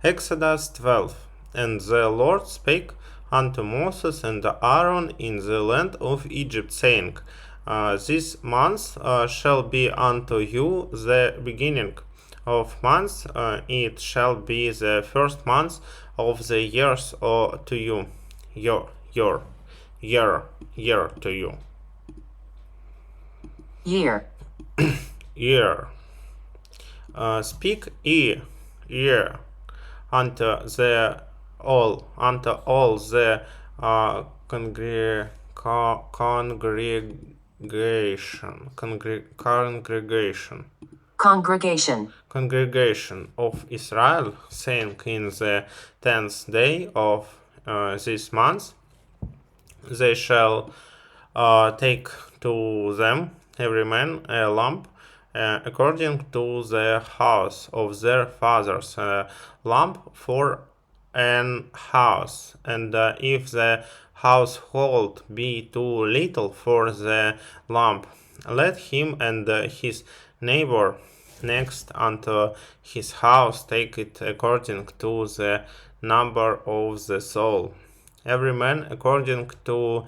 Exodus 12. And the Lord spake unto Moses and Aaron in the land of Egypt, saying, This month shall be unto you the beginning of months, it shall be the first month of the years to you. Year to you. Year. Speak year unto all the congregation of Israel, saying, in the 10th day of this month they shall take to them every man a lamp according to the house of their fathers, a lamp for an house. And if the household be too little for the lamp, let him and his neighbor next unto his house take it according to the number of the soul. Every man according to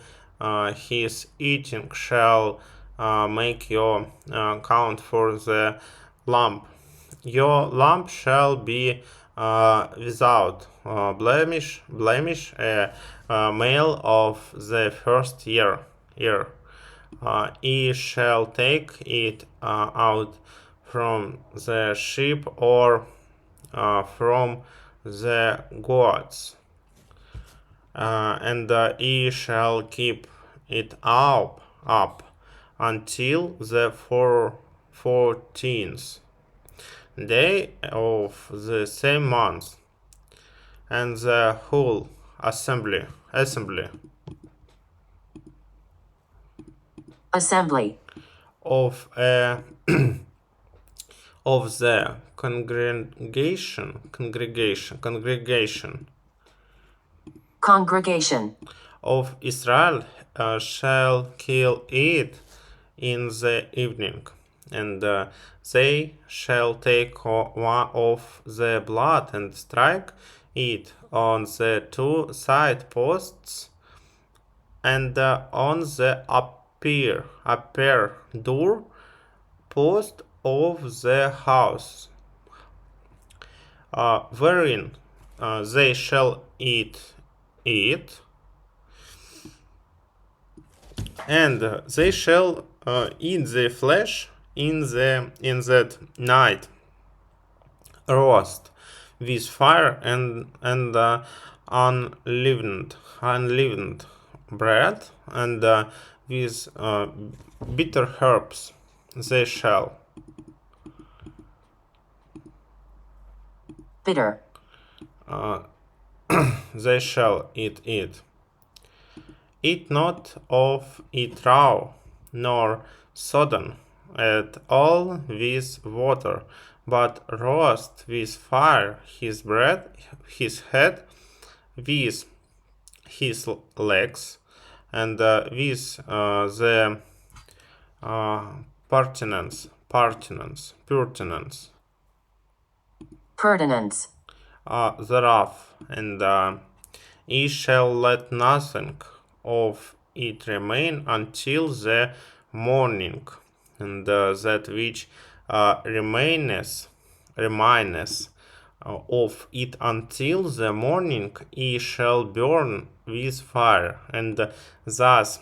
his eating shall make your count for the lamp. Your lamp shall be without blemish, a male of the first year. Ye shall take it out from the sheep or from the goats, and ye shall keep it up until the 14th day of the same month, and the whole assembly of of the congregation of Israel shall kill it in the evening, and they shall take one of the blood and strike it on the two side posts and on the upper door post of the house, wherein they shall eat it, and they shall eat the flesh in that night, roast with fire and unleavened bread, and with bitter herbs they shall. They shall eat it. Eat not of it raw, nor sodden at all with water, but roast with fire his bread, his head, with his legs, and with the purtenance thereof, and ye shall let nothing of it remain until the morning, and that which remaineth of it until the morning ye shall burn with fire, and thus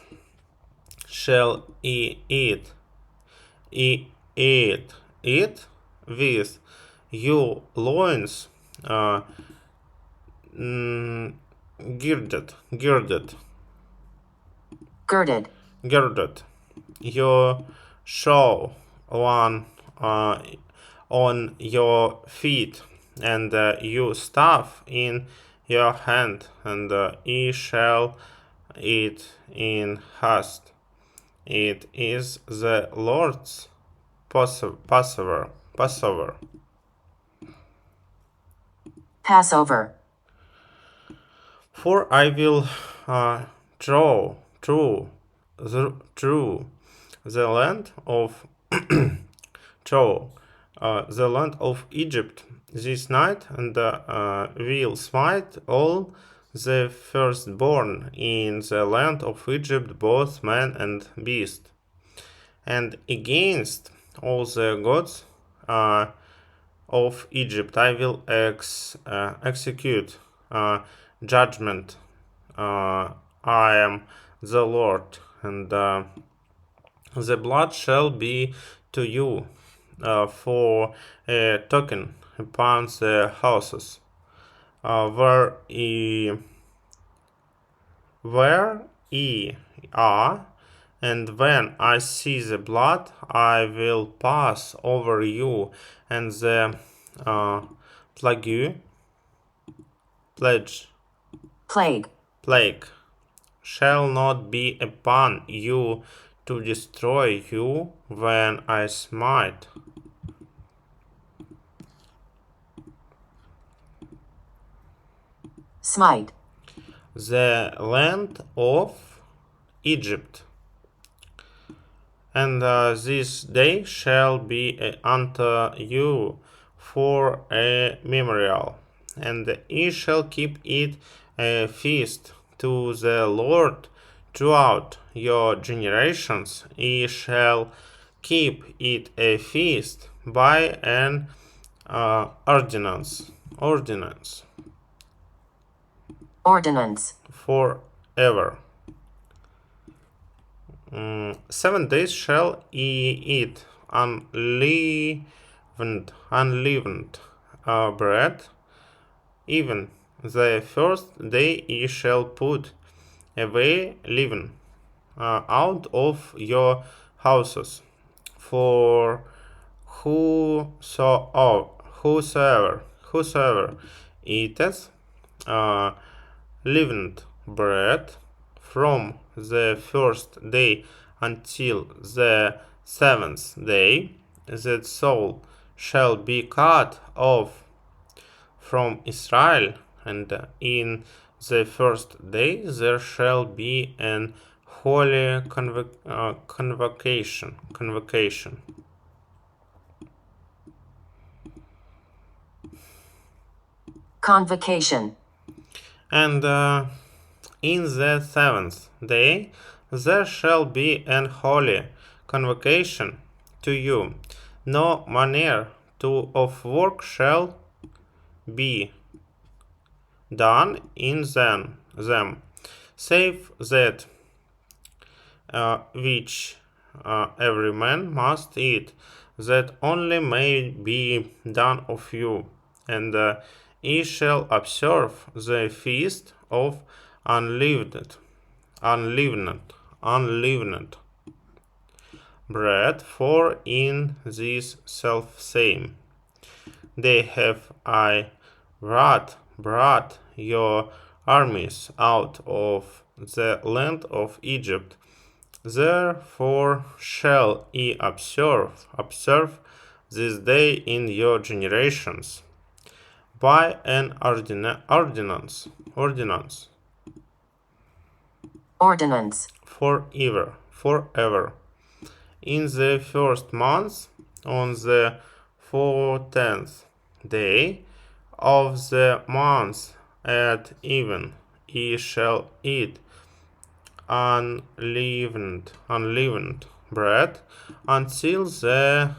shall ye eat it with your loins girded, your shoe one on your feet, and your staff in your hand, and ye shall eat in haste. It is the Lord's Passover. For I will draw through the land of the land of Egypt this night, and will smite all the firstborn in the land of Egypt, both man and beast. And against all the gods of Egypt I will execute judgment. I am the Lord, and the blood shall be to you for a token upon the houses where ye are, and when I see the blood, I will pass over you, and the plague shall not be upon you to destroy you when I smite. The land of Egypt. And this day shall be unto you for a memorial, and ye shall keep it a feast to the Lord throughout your generations. Ye shall keep it a feast by an ordinance forever. 7 days shall ye eat unleavened bread. Even the first day ye shall put away leaven out of your houses. For whosoever eateth leavened bread from the first day until the 7th day, that soul shall be cut off from Israel, and in the first day there shall be an holy convocation. And in the 7th day there shall be an holy convocation to you. No manner of work shall be done in them, save that which every man must eat, that only may be done of you. And ye shall observe the feast of unleavened bread, for in this selfsame day have I brought your armies out of the land of Egypt. Therefore shall ye observe this day in your generations by an ordinance forever. In the first month, on the 14th day of the month at even, ye shall eat unleavened bread until the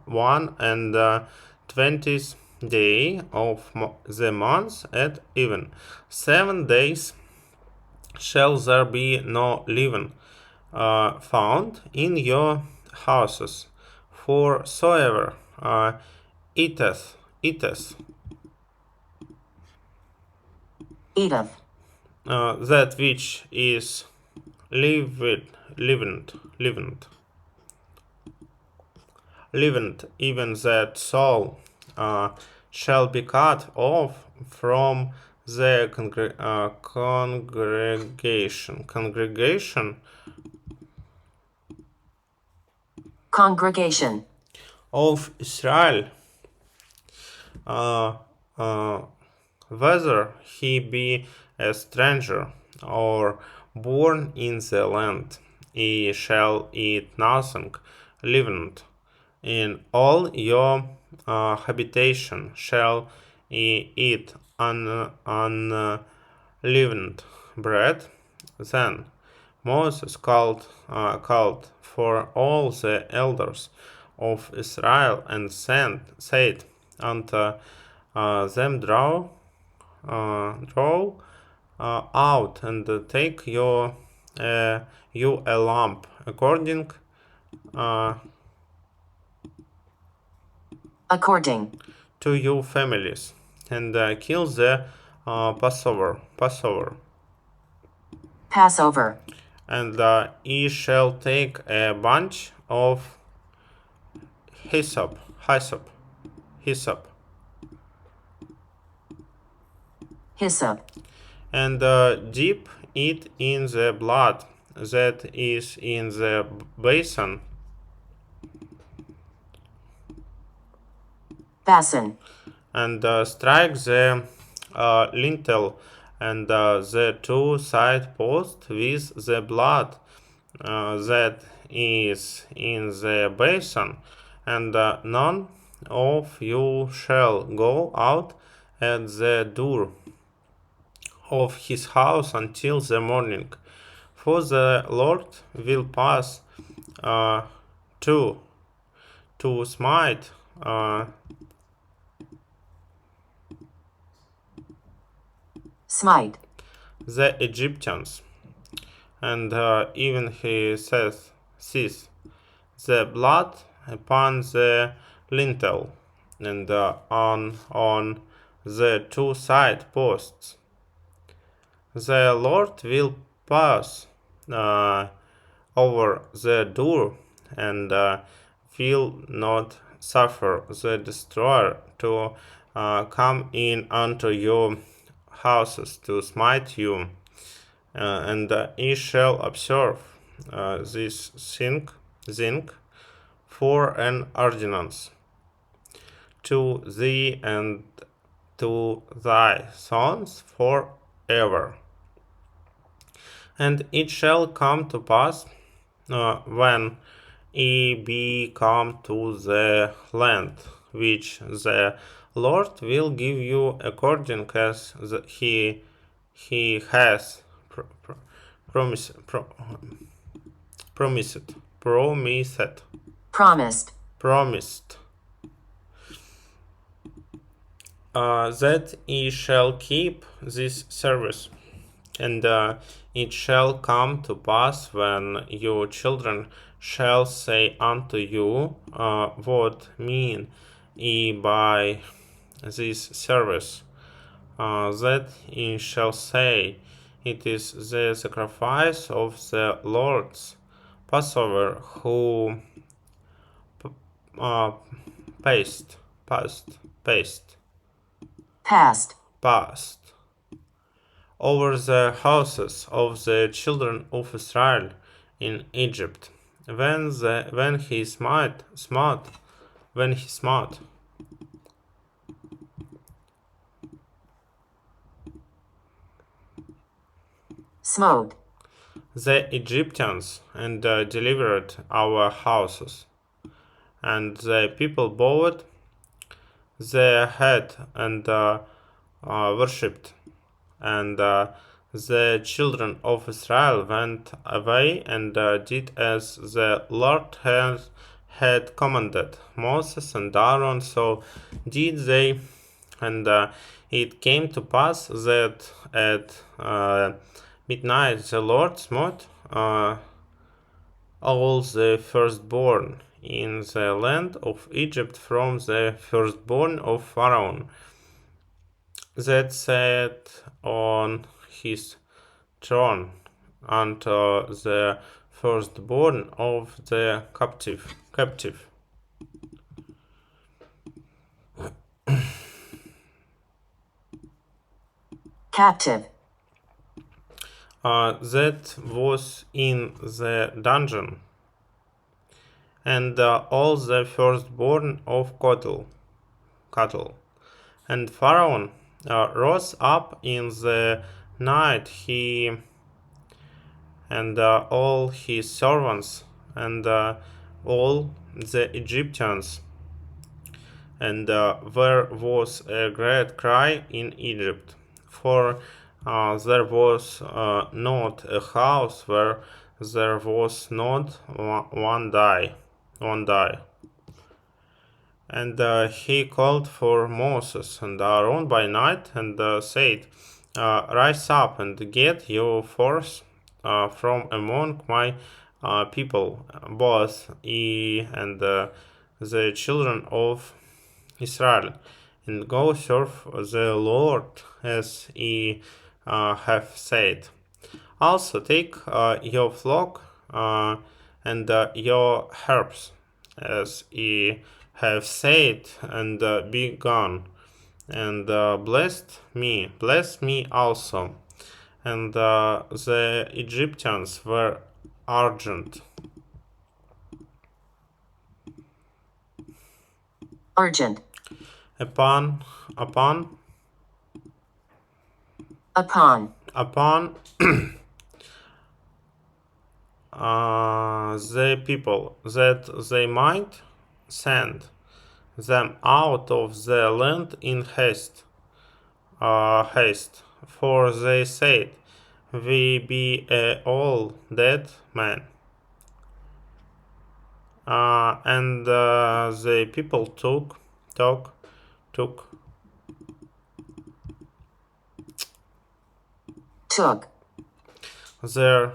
21st day of the month at even. 7 days shall there be no leaven found in your houses. For soever eateth that which is leavened, even that soul shall be cut off from the congregation of Israel, whether he be a stranger or born in the land. He shall eat nothing leavened, in all your habitation shall ye eat unleavened bread. Then Moses called for all the elders of Israel and said unto them, draw out and take you a lamp according to your families, and kill the Passover. And ye shall take a bunch of hyssop, and dip it in the blood that is in the basin, and strike the lintel and the two side posts with the blood that is in the basin, and none of you shall go out at the door of his house until the morning, for the Lord will pass to smite the Egyptians. And even he sees the blood upon the lintel and on the two side posts. The Lord will pass over the door and will not suffer the destroyer to come in unto your houses to smite you. And ye shall observe this thing for an ordinance to thee and to thy sons forever. And it shall come to pass when ye be come to the land which the Lord will give you according as he has promised that ye shall keep this service. And it shall come to pass when your children shall say unto you, what mean ye by this service? That ye shall say, it is the sacrifice of the Lord's Passover, who passed over the houses of the children of Israel in Egypt, when he smote the Egyptians and delivered our houses. And the people bowed their head and worshipped. And the children of Israel went away and did as the Lord had commanded Moses and Aaron. So did they. And it came to pass that at midnight the Lord smote all the firstborn in the land of Egypt, from the firstborn of Pharaoh that sat on his throne unto the firstborn of the captive. That was in the dungeon, and all the firstborn of cattle. And Pharaoh rose up in the night, he and all his servants, and all the Egyptians, and there was a great cry in Egypt, for there was not a house where there was not one die. And he called for Moses and Aaron by night and said, Rise up and get you forth from among my people, both ye and the children of Israel, and go serve the Lord as ye have said. Also take your flock and your herbs, as ye have said, and be gone. And bless me also. And the Egyptians were urgent. Urgent. Upon the people, that they might send them out of the land in haste. For they said, We be all dead men. And the people took their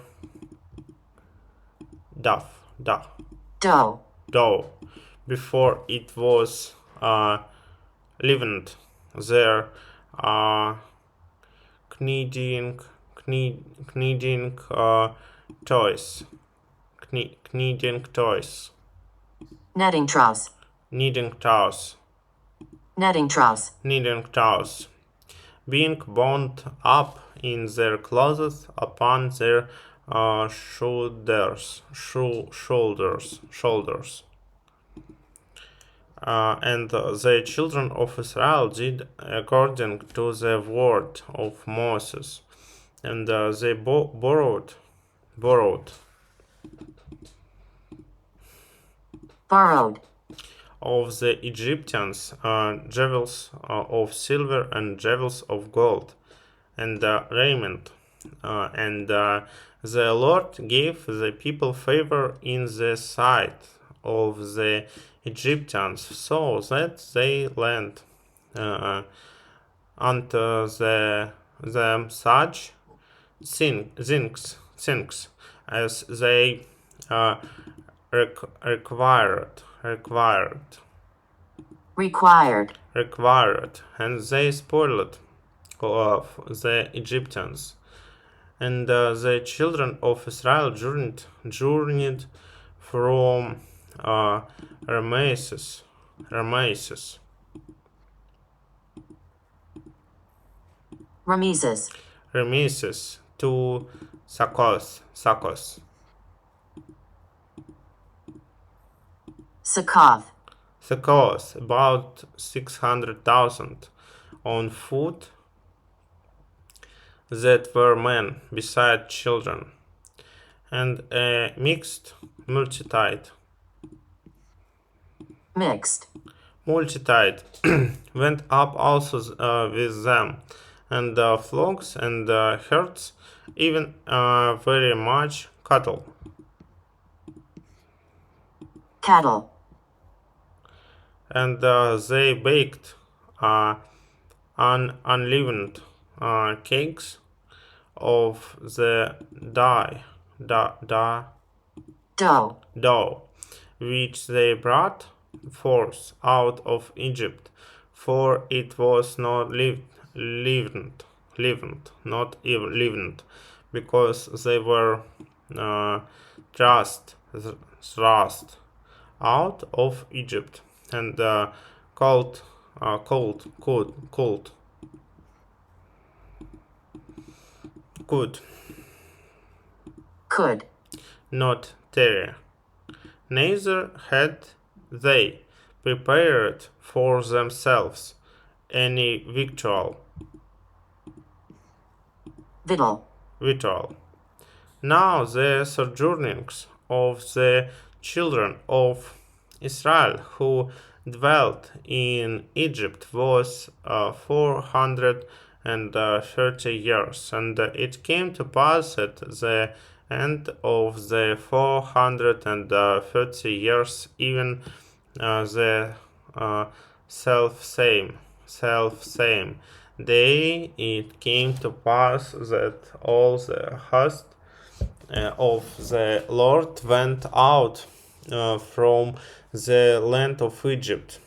dough before it was leavened, their kneading toys, netting troughs, being bound up in their clothes upon their shoulders. And the children of Israel did according to the word of Moses, and they borrowed of the Egyptians jewels of silver and jewels of gold, and raiment. And the Lord gave the people favor in the sight of the Egyptians, so that they lent unto them such things as they required, and they spoiled of the Egyptians. And the children of Israel journeyed from Ramesses to Succoth, about 600,000 on foot, that were men beside children, and a mixed multitude went up also with them, and flocks and herds, even very much cattle. And they baked unleavened cakes of the dough, which they brought forth out of Egypt, for it was not leavened, because they were thrust out of Egypt, and cold, could not tarry. Neither had they prepared for themselves any victual. Now the sojournings of the children of Israel, who dwelt in Egypt, was 430 years, and it came to pass at the end of the 430 years, even the self same day, it came to pass that all the host of the Lord went out from the land of Egypt.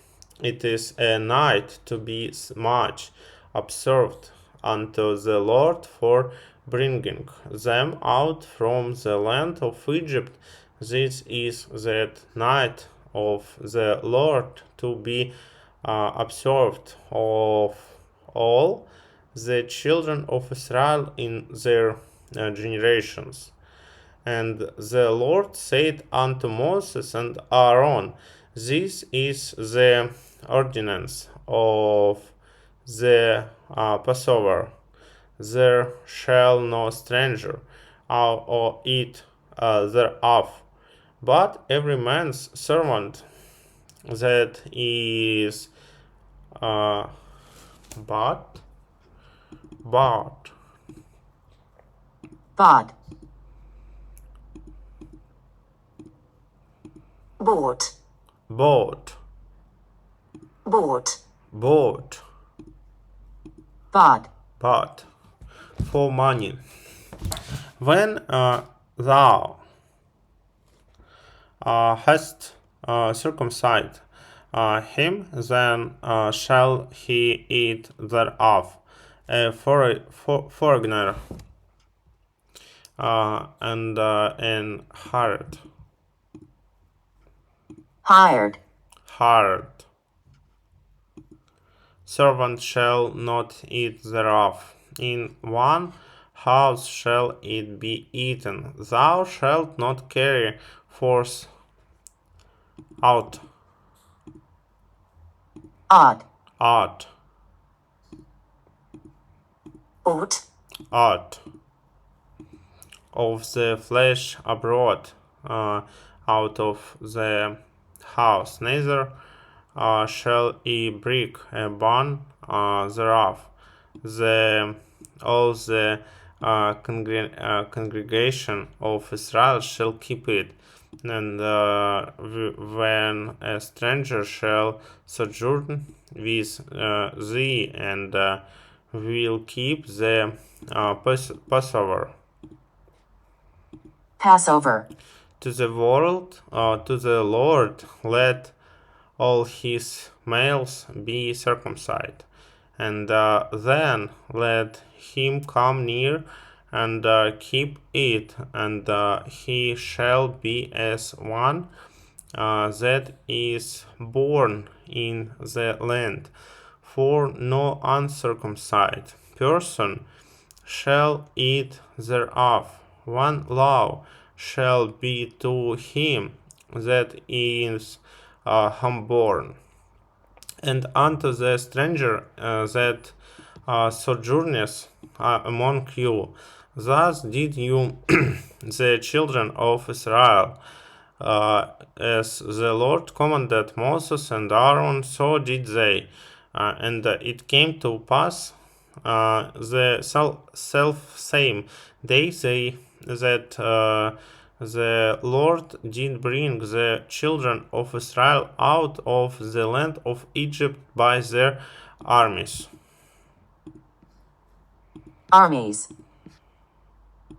It is a night to be much observed unto the Lord for bringing them out from the land of Egypt. This is that night of the Lord to be observed of all the children of Israel in their generations. And the Lord said unto Moses and Aaron, This is the ordinance of the Passover. There shall no stranger or eat thereof, but every man's servant that is bought, bought, bought, bought, bought, bought, bought, bought, bought for money. When thou hast circumcised him, then shall he eat thereof. A foreigner and an hired servant shall not eat thereof. In one house shall it be eaten. Thou shalt not carry forth out ought, out of the flesh abroad out of the house, neither shall ye break a bone thereof. All the congregation of Israel shall keep it. And when a stranger shall sojourn with thee, and will keep the Passover to the world, to the Lord, let all his males be circumcised, and then let him come near and keep it, and he shall be as one that is born in the land. For no uncircumcised person shall eat thereof. One law shall be to him that is homeborn, and unto the stranger that sojourneth among you. Thus did you, the children of Israel, as the Lord commanded Moses and Aaron, so did they. And it came to pass the self-same day that the Lord did bring the children of Israel out of the land of Egypt by their armies.